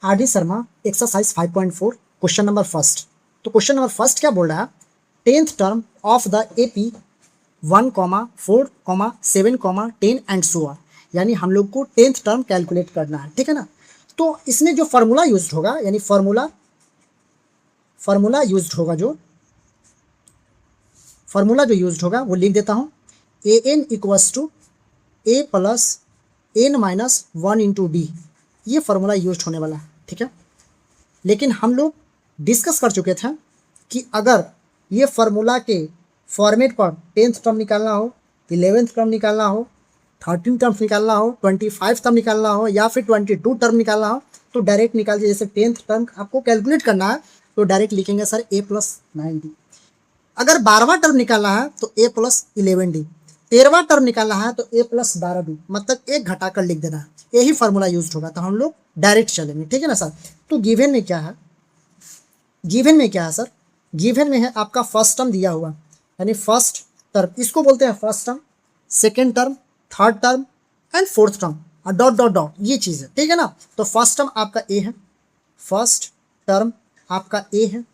R D Sharma exercise 5.4 question number first. तो question number first क्या बोल रहा है, 10th term of the AP 1, 4, 7, 10 and so on. यानी हम लोग को 10th टर्म कैलकुलेट करना है, ठीक है ना। तो इसमें जो फॉर्मूला यूज होगा, यानी फॉर्मूला यूज होगा, जो यूज होगा वो लिख देता हूँ। A n equals to a plus n minus 1 into d, ये फार्मूला यूज होने वाला है, ठीक है। लेकिन हम लोग डिस्कस कर चुके थे कि अगर ये फार्मूला के फॉर्मेट पर 10th टर्म निकालना हो, 11th टर्म निकालना हो, 13 टर्म निकालना हो, 25 टर्म निकालना हो या फिर 22 टर्म निकालना हो, तो डायरेक्ट निकाल दीजिए। जैसे 10th टर्म आपको कैलकुलेट करना है तो डायरेक्ट लिखेंगे सर a प्लस 9d। अगर 12वां टर्म निकालना है तो a प्लस 11d, 13वां टर्म निकालना है तो a प्लस 12d, मतलब एक घटाकर लिख देना है। यही फार्मूला यूज होगा, तो हम लोग डायरेक्ट चलेंगे, ठीक है ना सर। तो गिवन में क्या है, सर, गिवन में है आपका फर्स्ट टर्म दिया हुआ, यानी फर्स्ट टर्म, इसको बोलते हैं first term, second term, third term and fourth term, और डॉट डॉट डॉट, ये चीज़ है, ठीक है ना। तो फर्स्ट टर्म आपका ए है, फर्स्ट टर्म आपका ए है,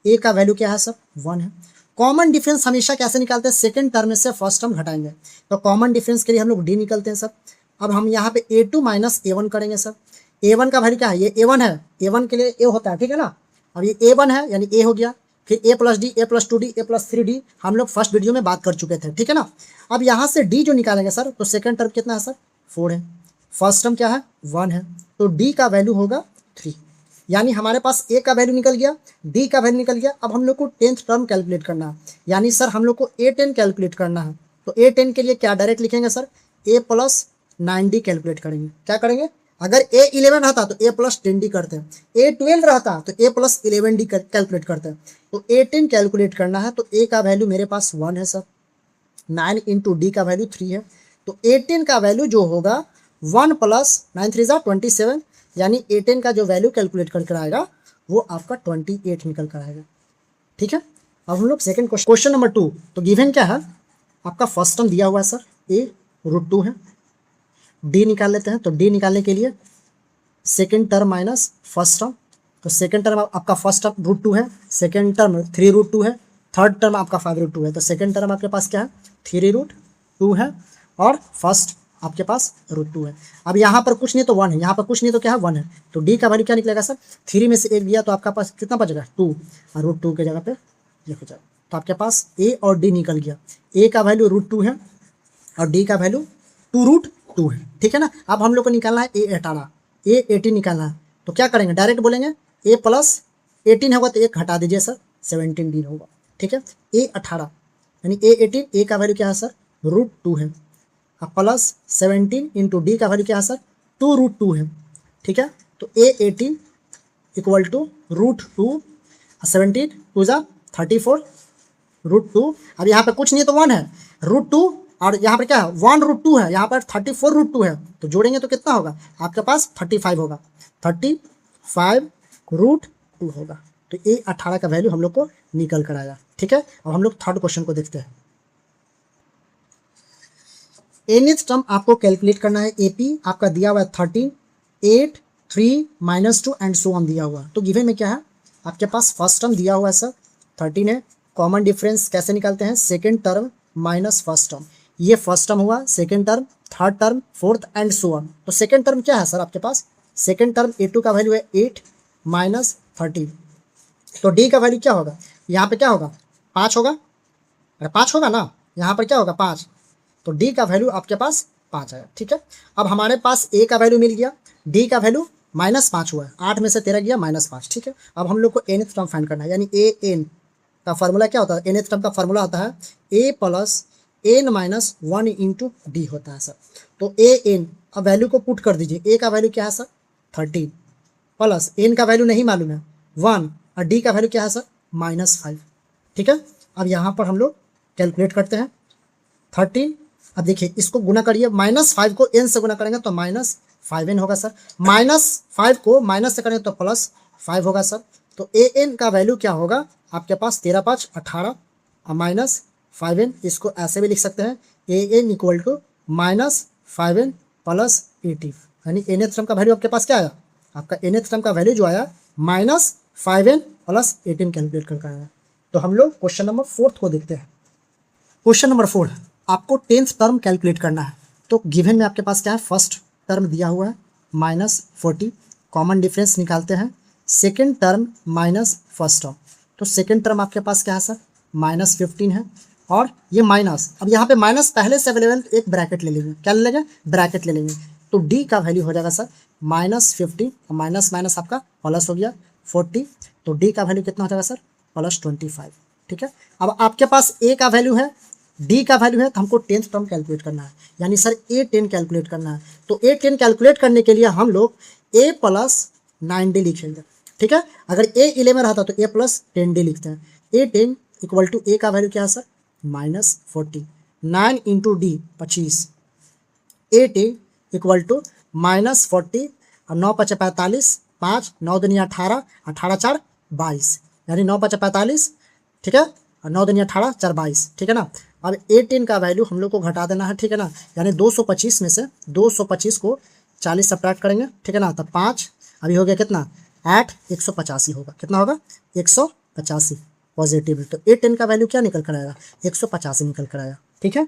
ए का वैल्यू क्या है सर, 1 है। कॉमन डिफरेंस हमेशा कैसे निकालते हैं, सेकंड टर्म में से फर्स्ट टर्म घटाएंगे, तो कॉमन डिफरेंस के लिए हम लोग डी निकलते हैं सर। अब हम यहाँ पे a2 माइनस a1 करेंगे सर। a1 का वैल्यू क्या है, ये a1 है, a1 के लिए a होता है, ठीक है ना। अब ये a1 है यानी a हो गया, फिर a plus D, a plus 2d, a plus 3d, हम लोग फर्स्ट वीडियो में बात कर चुके थे, ठीक है ना। अब यहाँ से d जो निकालेंगे सर, तो सेकंड टर्म कितना है सर, 4 है, फर्स्ट टर्म क्या है, 1 है, तो d का वैल्यू होगा 3। यानी हमारे पास a का वैल्यू निकल गया, d का वैल्यू निकल गया। अब हम लोग को 10th टर्म कैलकुलेट करना है, यानी सर हम लोग को a10 कैलकुलेट करना है। तो a10 के लिए क्या डायरेक्ट लिखेंगे sir, a plus 9d calculate करेंगे। क्या करेंगे, अगर a11 रहता तो a प्लस 10d करते हैं, a12 रहता तो a प्लस 11d कैलकुलेट करते हैं। तो a10 कैलकुलेट करना है, तो a का वैल्यू मेरे पास 1 है सर, 9 इंटू डी का वैल्यू 3 है, तो a10 का वैल्यू जो होगा 1 प्लस 9 3 27, यानी a10 का जो वैल्यू कैलकुलेट करके आएगा वो आपका 28 निकल कर आएगा, ठीक है। अब हम लोग सेकंड क्वेश्चन नंबर 2। तो गिवन क्या है, आपका फर्स्ट टर्म दिया हुआ है सर, a √2 है, d निकाल लेते हैं। तो d निकालने के लिए second term minus first term, तो सेकंड टर्म आपका फर्स्ट टर्म √2 है, सेकंड टर्म 3√2 है, थर्ड टर्म आपका 5√2 है। तो सेकंड टर्म आपके पास क्या है, 3√2 है, और फर्स्ट आपके पास √2 है। अब यहाँ पर कुछ नहीं तो 1 है, यहाँ पर कुछ नहीं तो क्या है, 1 है। तो d का वैल्यू क्या निकलेगा सर, 3 में से 1 दिया तो आपका पास कितना बचेगा, 2, और √2 के जगह पे ये हो जाएगा। तो आपके पास a और d निकल गया, a का वैल्यू √2 है और d का वैल्यू 2√2 है, ठीक है ना। अब हम लोग को निकालना है a18 निकालना है। तो क्या करेंगे, डायरेक्ट बोलेंगे a प्लस 18 होगा तो 1 हटा दीजिए सर, 17d होगा, ठीक है। a18 यानी a18, a का वैल्यू क्या है सर, √2 है, प्लस 17 इंटू डी का वैल्यू क्या है सर, 2√2 है, ठीक है। तो a18 इक्वल टू √2, 17 2 जा 34 √2। अब यहाँ पे कुछ नहीं तो 1 है, √2, और यहाँ पर क्या है, 1√2 है, यहाँ पर 34 √2 है, तो जोड़ेंगे तो कितना होगा आपके पास, 35 होगा, 35 √2 होगा। तो a18 का वैल्यू हम लोग को निकल कर आया, ठीक है। अब हम लोग थर्ड क्वेश्चन को देखते हैं। nth टर्म आपको कैलकुलेट करना है, AP आपका दिया हुआ है 13, 8, 3, -2 एंड सो ऑन दिया हुआ। तो गिवन में क्या है, आपके पास फर्स्ट टर्म दिया हुआ है सर 13 है, कॉमन डिफरेंस कैसे निकालते हैं, second term minus first term, ये फर्स्ट टर्म हुआ, second term, third term, fourth and so on. तो सेकेंड टर्म क्या है सर आपके पास, सेकेंड टर्म a2 का वैल्यू है 8 माइनस 13, तो d का वैल्यू क्या होगा, यहाँ पे क्या होगा, 5 होगा, अरे 5 होगा ना, यहाँ पर क्या होगा 5, तो d का वैल्यू आपके पास 5 है, ठीक है। अब हमारे पास a का वैल्यू मिल गया, d का वैल्यू -5 हुआ है, 8 में से 13 गया -5, ठीक है। अब हम लोग को nth टर्म फाइंड करना है, यानी an का फार्मूला क्या होता है, nth टर्म का फार्मूला होता है a plus n minus 1 into D होता है सर। तो an, अब वैल्यू को पुट कर दीजिए, a का वैल्यू क्या है सर 13, प्लस n का वैल्यू नहीं मालूम है 1, और d का वैल्यू क्या है सर -5, ठीक है। अब यहाँ पर हम लोग कैलकुलेट करते हैं 13, अब देखिए इसको गुना करिए, -5 को n से गुना करेंगे तो -5n होगा सर, -5 को माइनस से करेंगे तो +5 होगा सर। तो an का वैल्यू क्या होगा आपके पास, 13 5 18 और -5n, इसको ऐसे भी लिख सकते हैं an equal to -5n plus 80, यानी nth टर्म का वैल्यू आपके पास क्या आया आपका nth टर्म का वैल्यू जो आया -5n प्लस 18 कैलकुलेट करके आया। तो हम लोग क्वेश्चन नंबर 4 को देखते हैं। क्वेश्चन नंबर 4, आपको 10th टर्म कैलकुलेट करना है। तो गिवन में आपके पास क्या है, फर्स्ट टर्म दिया हुआ है -40, कॉमन डिफरेंस निकालते हैं, second term minus first term. तो सेकेंड टर्म आपके पास क्या है सर, -15 है, और ये माइनस, अब यहाँ पे माइनस पहले से अवेलेबल, एक ब्रैकेट ले लेंगे, क्या ले लेंगे, ब्रैकेट ले लेंगे। तो डी का वैल्यू हो जाएगा सर -15, माइनस माइनस आपका प्लस हो गया 40, तो डी का वैल्यू कितना हो जाएगा सर, +25। ठीक है, अब आपके पास ए का वैल्यू है, डी का वैल्यू है, तो हमको 10th टर्म कैलकुलेट करना है, यानी सर A10 कैलकुलेट करना है। तो A10 कैलकुलेट करने के लिए हम लोग A + 9D लिखेंगे। ठीक है, अगर A11 रहता तो A + 10D लिखते हैं। A10 = A का वैल्यू क्या है सर, -40, 9 × D 25, A10 = -40, और 9 × 5 = 45, 5 9 दूनी 18, 18 4 22, यानी 9 × 5 = 45। ठीक है, और 9 दूनी 18 4 22। ठीक है ना, अब A10 का वैल्यू हम लोग को घटा देना है। ठीक है ना, यानी 225 में से 225 को 40 सब्ट्रैक्ट करेंगे। ठीक है ना, तो 5 अभी हो गया कितना, 8, 185 होगा, कितना होगा, 185 पॉजिटिव। तो A10 का वैल्यू क्या निकल कर आएगा, 185 निकल कर आया। ठीक है।